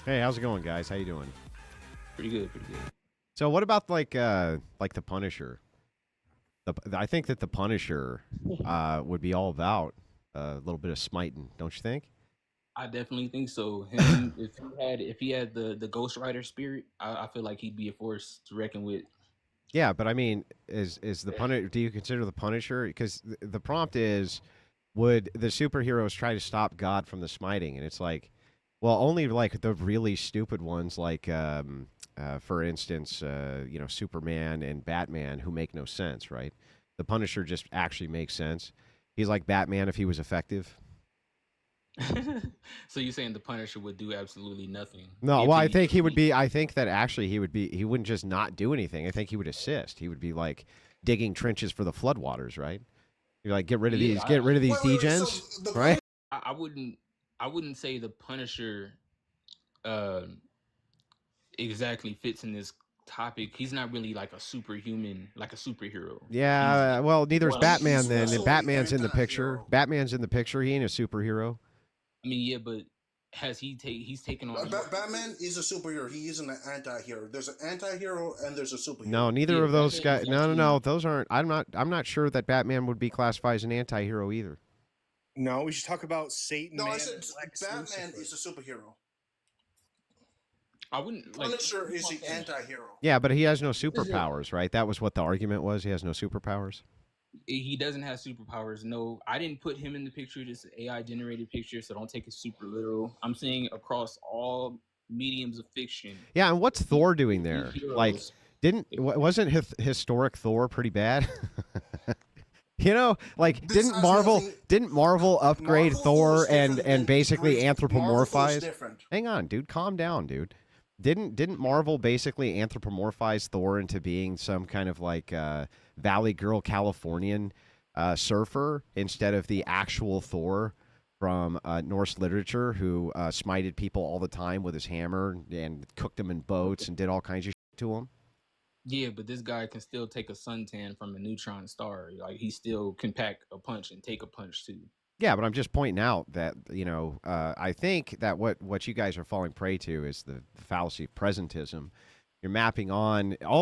Hey, how's it going, guys? How you doing? Pretty good, pretty good. So, what about like the Punisher? I think that the Punisher would be all about a little bit of smiting, don't you think? I definitely think so. Him, if he had the Ghost Rider spirit, I feel like he'd be a force to reckon with. Yeah, but I mean, is the Punisher? Do you consider the Punisher? Because the prompt is, would the superheroes try to stop God from the smiting? And it's like, well, only like the really stupid ones, like for instance, Superman and Batman, who make no sense, right? The Punisher just actually makes sense. He's like Batman if he was effective. So you're saying the Punisher would do absolutely nothing No, if well, I he think if he would he be. I think that actually he would be. He wouldn't just not do anything. I think he would assist. He would be like digging trenches for the floodwaters, right? You're like, yeah, get rid of these Wait. So degens, the right? I wouldn't say the Punisher uh, exactly fits in this topic. He's not really like a superhuman, like a superhero. He's Yeah. Well, neither's more like Batman he's then. And also the Batman's in the picture. anti-hero. Batman's in the picture. He ain't a superhero. I mean, yeah, but he's taken on Batman is a superhero. He isn't an anti-hero. There's an anti-hero and there's a No, superhero. neither yeah, of those Batman guys. is No, no, no. actually Those aren't. I'm not. I'm not sure that Batman would be classified as an anti-hero either. No, we should talk about Satan, No, I Man, said and Lex Batman Lucifer. is a superhero. I wouldn't like Punisher is the anti-hero. Yeah, but he has no superpowers, right? That was what the argument was. He has no superpowers. he doesn't have superpowers. No, I didn't put him in the picture. Just an AI generated picture, so don't take it super literal. I'm saying across all mediums of fiction, Yeah, and what's Thor doing the there? Like, heroes. wasn't historic Thor pretty bad? Like This has nothing. didn't Marvel upgrade Marvel Thor Thor is different and than basically Marvel Thor is anthropomorphize? different. Hang on, dude, calm down, dude. Didn't Marvel basically anthropomorphize Thor into being some kind of like Valley Girl Californian surfer instead of the actual Thor from Norse literature who smited people all the time with his hammer and cooked them in boats and did all kinds of shit to them? Yeah, but this guy can still take a suntan from a neutron star. Like he still can pack a punch and take a punch too. Yeah, but I'm just pointing out that I think that what you guys are falling prey to is the fallacy of presentism. You're mapping on all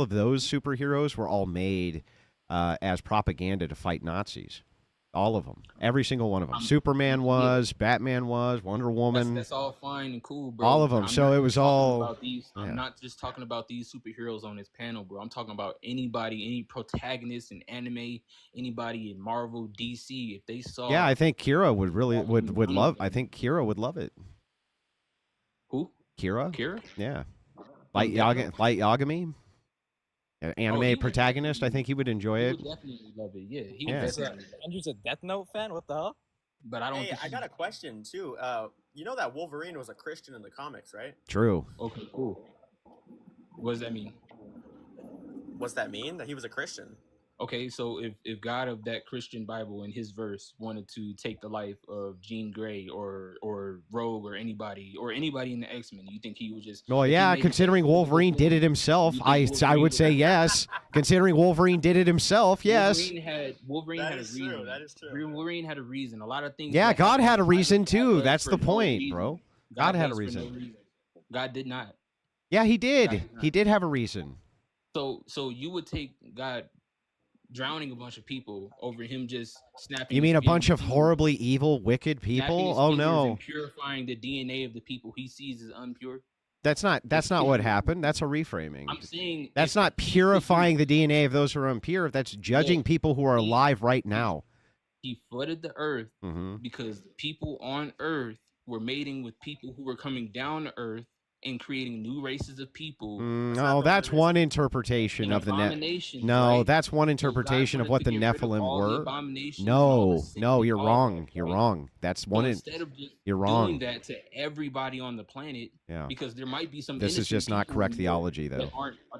of those superheroes were all made as propaganda to fight Nazis. All of them, every single one of them. I'm Superman yeah, was, Batman was, Wonder that's Woman, that's all fine and cool, all bro. of But them. So it was all I'm yeah. not just talking about these superheroes on this panel, bro. I'm talking about anybody, any protagonist in anime, anybody in Marvel, DC. If they Yeah, saw I think Kira would really Wolverine would one of love. I them, think Kira would love it. who? Kira, Kira yeah, from Death Note? Light Yagami, Oh, anime protagonist. I think he would enjoy he it. would definitely love it. Yeah, he would Yeah. This is definitely love it. Andrew's a Death Note fan. What the hell? But I don't Hey, think I got he. a question too. You know that Wolverine was a Christian in the comics, right? True. Okay, cool. What does that mean? What's that mean? That he was a Christian? Okay, so if God of that Christian Bible in his verse wanted to take the life of Jean Grey or Rogue or anybody in the X-Men, you think he would just Well, if he yeah, made it considering possible to go Wolverine did forward, it himself, you think I Wolverine would say would yes. Considering Wolverine did it himself, yes. Wolverine That had a is true. reason. That is true. Wolverine had a reason. A lot of things Yeah, that God happen in had a the Bible, reason God too. does That's for the no point, reason. bro. God God had a does for no reason. reason. God did not. Yeah, he God did. did He not. did have a reason. So you would take God drowning a bunch of people over him just snapping You his mean a fingers bunch of and horribly evil, wicked snapping people? his Oh fingers and no. purifying the DNA of the people he sees as impure? That's not It's what pure. happened. That's a reframing. I'm saying That's if not he purifying the DNA of those who are impure. That's judging look, people who are he alive right he now. he flooded the earth Hmm. because the people on earth were mating with people who were coming down to earth and creating new races of people That's No, not the that's word. one interpretation and of the net. abominations, No, right? that's one So God interpretation of wanted what to the get rid of Nephilim all the were. abominations and all the No, sin no, and you're all wrong. that, You're right? wrong. That's So one. instead of just You're doing wrong. that to everybody on the planet, Yeah. because there might be some This is innocent just not people correct in there theology, though.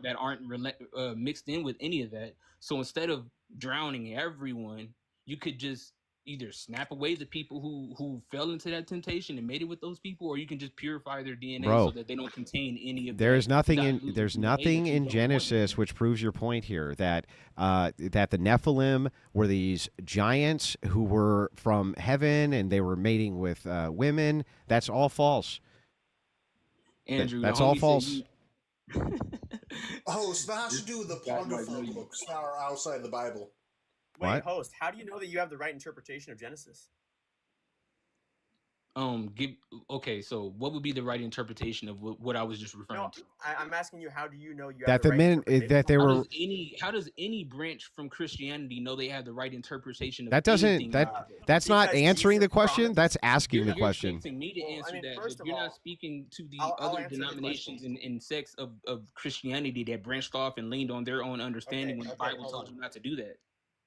that aren't mixed in with any of that. So instead of drowning everyone, you could just either snap away the people who fell into that temptation and made it with those people, or you can just purify their DNA so Bro, that they don't contain any of there's that nothing diluted there's DNA nothing that you in don't want in Genesis there. which proves your point here that that the Nephilim were these giants who were from heaven and they were mating with women. That's all false. Andrew, That's your all homie said false. you- Oh, so that has to do with the Guys might apocryphal know you. books that are outside the Bible. Wait, What? host, how do you know that you have the right interpretation of Genesis? Okay, so what would be the right interpretation of what I was just referring No, to? I'm asking you, how do you know you have That the the right men interpretation? that they were. How does any branch from Christianity know they have the right interpretation of That doesn't anything? that's not Because answering the Jesus question. promised- That's asking the You're question. expecting me to Well, I answer mean, that, first but of you're all, not speaking to the I'll other answer the denominations question. and sects of Christianity that branched off and leaned on their own understanding when the Bible hold told on. you not to do that.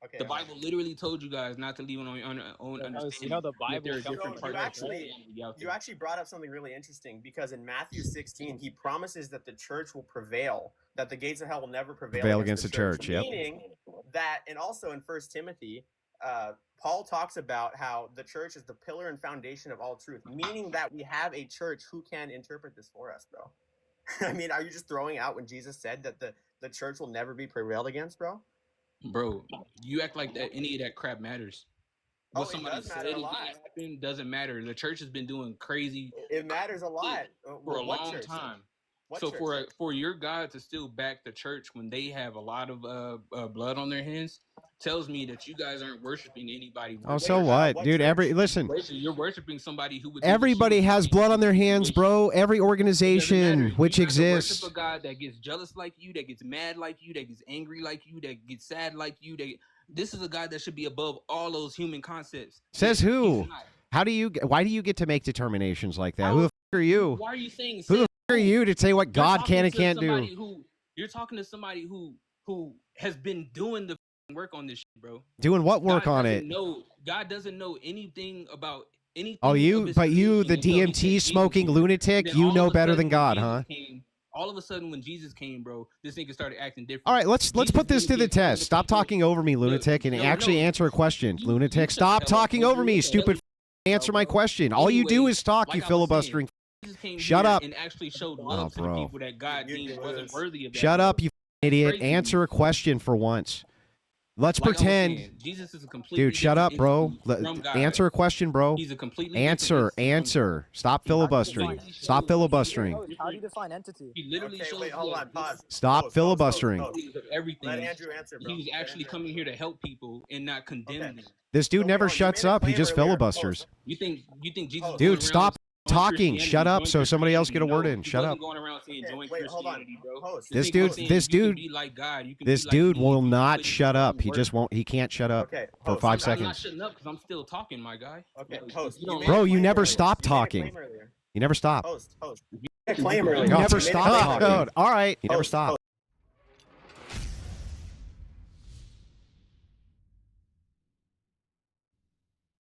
Okay, The hold on. Bible literally told you guys not to lean on your own understanding. You know, the Yet Bible there are comes different from You parts of actually- Christianity out You there. actually brought up something really interesting, because in Matthew 16, he promises that the church will prevail, that the gates of hell will never prevail Against the church, yep. Meaning that, and also in 1 Timothy, Paul talks about how the church is the pillar and foundation of all truth, meaning that we have a church who can interpret this for us, bro. I mean, are you just throwing out when Jesus said that the church will never be prevailed against, bro? Bro, you act like that any of that crap matters. Oh, What it somebody does said matter a is lot. gonna happen doesn't matter. The church has been doing crazy It matters a lot. for a What long church? time. What So church? for your God to still back the church when they have a lot of blood on their hands tells me that you guys aren't worshiping anybody. Oh, so what, what dude? church? Listen. You're worshiping somebody who would do the Everybody shit has you blood on their do. hands, bro. Every It doesn't matter. organization You which either exists. worship a God that gets jealous like you, that gets mad like you, that gets angry like you, that gets sad like you. This is a God that should be above all those human concepts. Says Yet who? he's not. Why do you get to make determinations like that? How- Who the f- are you? Why are you saying Who the says f- are you to say what You're God talking can and to can't somebody do? You're talking to somebody who has been doing the work on this shit, bro. Doing what work on it? God doesn't know anything about anything. Oh, of you, his but you, creation the until he sent DMT Jesus smoking here. lunatic, And then you all know of a better sudden than when God, Jesus huh? came, all of a sudden when Jesus came, bro, this nigga started acting different. All right, let's Jesus put this to didn't the give all test. the Stop people- talking over me, lunatic, and no, actually no. answer a question, You lunatic. shut Stop the hell up, talking over Andrew. me, What the hell stupid. Answer my question. All you do Anyway, is talk, like you I was filibustering. Jesus came Shut here up. and actually showed love to the bro. people that God You deemed do wasn't this. worthy of that. Shut love. up, you idiot. Crazy. Answer a question for once. Let's Like I was pretend. saying, Jesus is a completely Dude, shut different up, bro. entity from God. Answer a question, bro. He's a completely Answer. different entity from- Stop filibustering. Stop filibustering. How do you define entity? He literally Okay, shows wait, hold you on, pause. Stop Host, filibustering. host, host. of everything. Let Andrew answer, bro. He was Let actually Andrew coming answer. here to help people and not condemn Okay. them. This dude So, never hold on, you shuts made a up. He claim just earlier. filibusters. You think Jesus? Oh, was Dude, going stop around join talking. Christianity, Shut up join so somebody else get a Christianity? word No, in. he Shut wasn't up. going around saying Okay, join wait, hold on. Christianity, bro. Host. This nigga was dude- saying this you can dude- be like God. You can This be like dude me will if you not put shut your up. own He work. just won't. He can't shut up Okay. for host, 5 I'm not seconds. shutting up because I'm still talking, my guy. Okay, Like, host. you don't made Bro, a you claim never earlier. stop You made a talking. claim earlier. You never stop. Host. You made a claim earlier. You never You made a stop claim talking. earlier. All right. You never Host, stop.